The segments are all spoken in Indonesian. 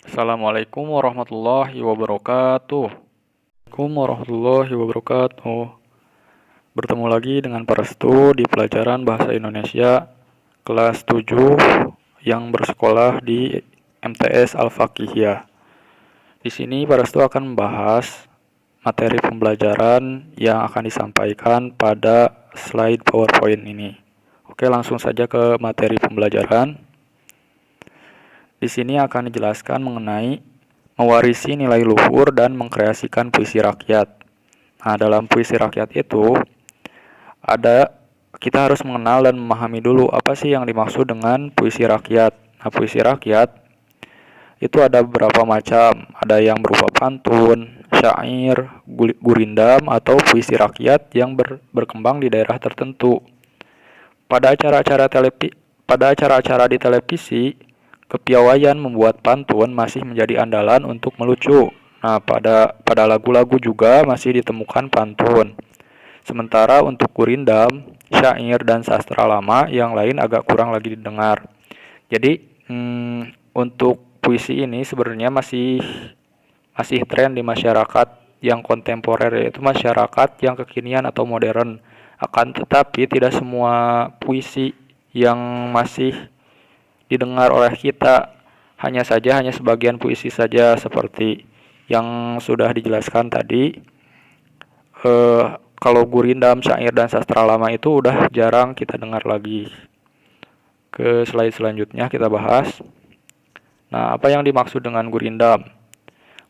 Assalamualaikum warahmatullahi wabarakatuh. Assalamualaikum warahmatullahi wabarakatuh. Bertemu lagi dengan Parestu di pelajaran Bahasa Indonesia kelas 7 yang bersekolah di MTS Al-Faqihiyah. Di sini Parestu akan membahas materi pembelajaran yang akan disampaikan pada slide PowerPoint ini. Oke, langsung saja ke materi pembelajaran. Di sini akan dijelaskan mengenai mewarisi nilai luhur dan mengkreasikan puisi rakyat. Nah, dalam puisi rakyat itu kita harus mengenal dan memahami dulu apa sih yang dimaksud dengan puisi rakyat. Nah, puisi rakyat itu ada beberapa macam. Ada yang berupa pantun, syair, gurindam, atau puisi rakyat yang berkembang di daerah tertentu. Pada acara-acara di televisi, kepiawaian membuat pantun masih menjadi andalan untuk melucu. Nah, pada lagu-lagu juga masih ditemukan pantun. Sementara untuk gurindam, syair, dan sastra lama yang lain agak kurang lagi didengar. Jadi, untuk puisi ini sebenarnya masih tren di masyarakat yang kontemporer, yaitu masyarakat yang kekinian atau modern. Akan tetapi tidak semua puisi yang masih didengar oleh kita, hanya sebagian puisi saja seperti yang sudah dijelaskan tadi. Kalau gurindam, syair, dan sastra lama itu udah jarang kita dengar lagi. Ke slide selanjutnya kita bahas. Nah, apa yang dimaksud dengan gurindam?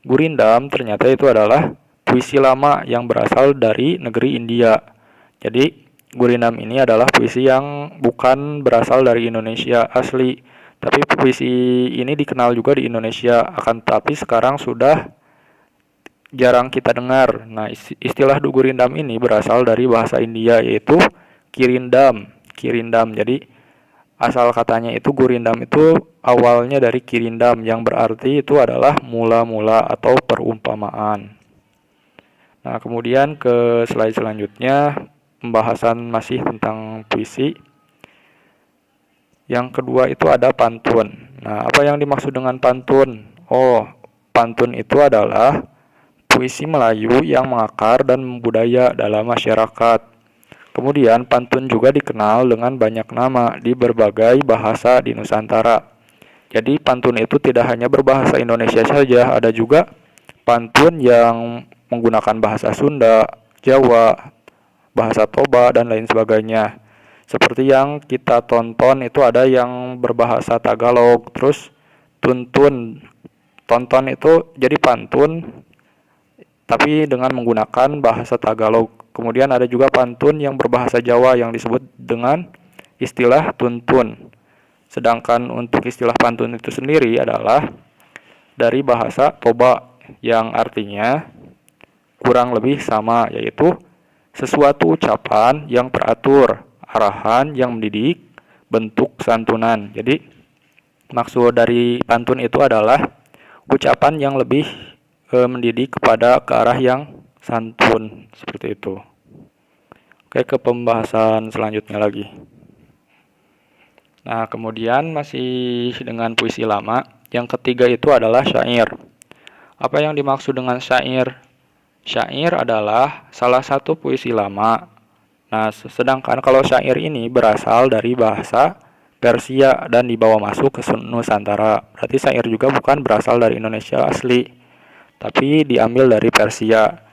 Gurindam ternyata itu adalah puisi lama yang berasal dari negeri India. Jadi, gurindam ini adalah puisi yang bukan berasal dari Indonesia asli, tapi puisi ini dikenal juga di Indonesia, akan tetapi sekarang sudah jarang kita dengar. Nah, istilah gurindam ini berasal dari bahasa India, yaitu kirindam. Jadi, asal katanya itu gurindam itu awalnya dari kirindam, yang berarti itu adalah mula-mula atau perumpamaan. Nah, kemudian ke slide selanjutnya, pembahasan masih tentang puisi. Yang kedua itu ada pantun. Nah, apa yang dimaksud dengan pantun? Oh, pantun itu adalah puisi Melayu yang mengakar dan membudaya dalam masyarakat. Kemudian pantun juga dikenal dengan banyak nama di berbagai bahasa di Nusantara. Jadi pantun itu tidak hanya berbahasa Indonesia saja, ada juga pantun yang menggunakan bahasa Sunda, Jawa, bahasa Toba, dan lain sebagainya. Seperti yang kita tonton itu ada yang berbahasa Tagalog, terus tuntun. Tonton itu jadi pantun tapi dengan menggunakan bahasa Tagalog. Kemudian ada juga pantun yang berbahasa Jawa yang disebut dengan istilah tuntun. Sedangkan untuk istilah pantun itu sendiri adalah dari bahasa Toba yang artinya kurang lebih sama, yaitu sesuatu ucapan yang teratur, arahan yang mendidik, bentuk santunan. Jadi maksud dari pantun itu adalah ucapan yang lebih mendidik kepada ke arah yang santun, seperti itu. Oke, ke pembahasan selanjutnya lagi. Nah, kemudian masih dengan puisi lama, yang ketiga itu adalah syair. Apa yang dimaksud dengan syair? Syair adalah salah satu puisi lama. Nah, sedangkan kalau syair ini berasal dari bahasa Persia dan dibawa masuk ke Nusantara. Berarti syair juga bukan berasal dari Indonesia asli, tapi diambil dari Persia.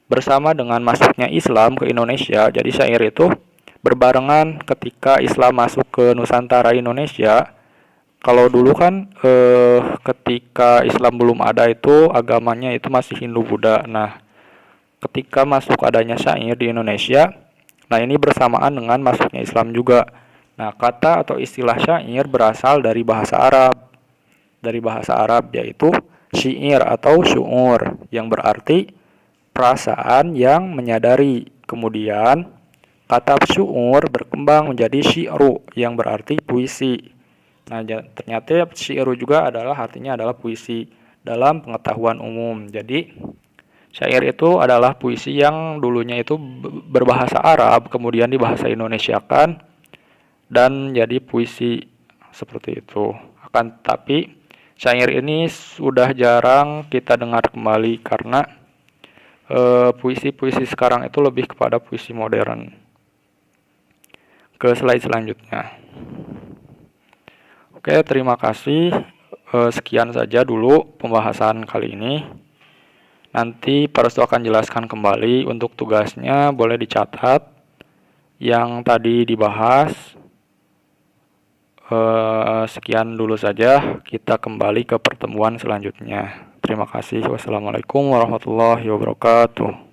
Bersama dengan masuknya Islam ke Indonesia, jadi syair itu berbarengan ketika Islam masuk ke Nusantara Indonesia. Kalau dulu kan ketika Islam belum ada itu agamanya itu masih Hindu-Buddha. Nah, ketika masuk adanya syair di Indonesia, nah ini bersamaan dengan masuknya Islam juga. Nah, kata atau istilah syair berasal dari bahasa Arab, yaitu syair atau syu'ur, yang berarti perasaan yang menyadari. Kemudian kata syu'ur berkembang menjadi syi'ru yang berarti puisi. Nah, ternyata syi'ru juga artinya adalah puisi dalam pengetahuan umum. Jadi syair itu adalah puisi yang dulunya itu berbahasa Arab, kemudian dibahasa Indonesiakan dan jadi puisi, seperti itu. Akan tetapi Syair ini sudah jarang kita dengar kembali karena puisi-puisi sekarang itu lebih kepada puisi modern. Ke slide selanjutnya. Oke, terima kasih. Sekian saja dulu pembahasan kali ini. Nanti Parestu akan jelaskan kembali untuk tugasnya, boleh dicatat yang tadi dibahas. Sekian dulu saja, kita kembali ke pertemuan selanjutnya. Terima kasih. Wassalamualaikum warahmatullahi wabarakatuh.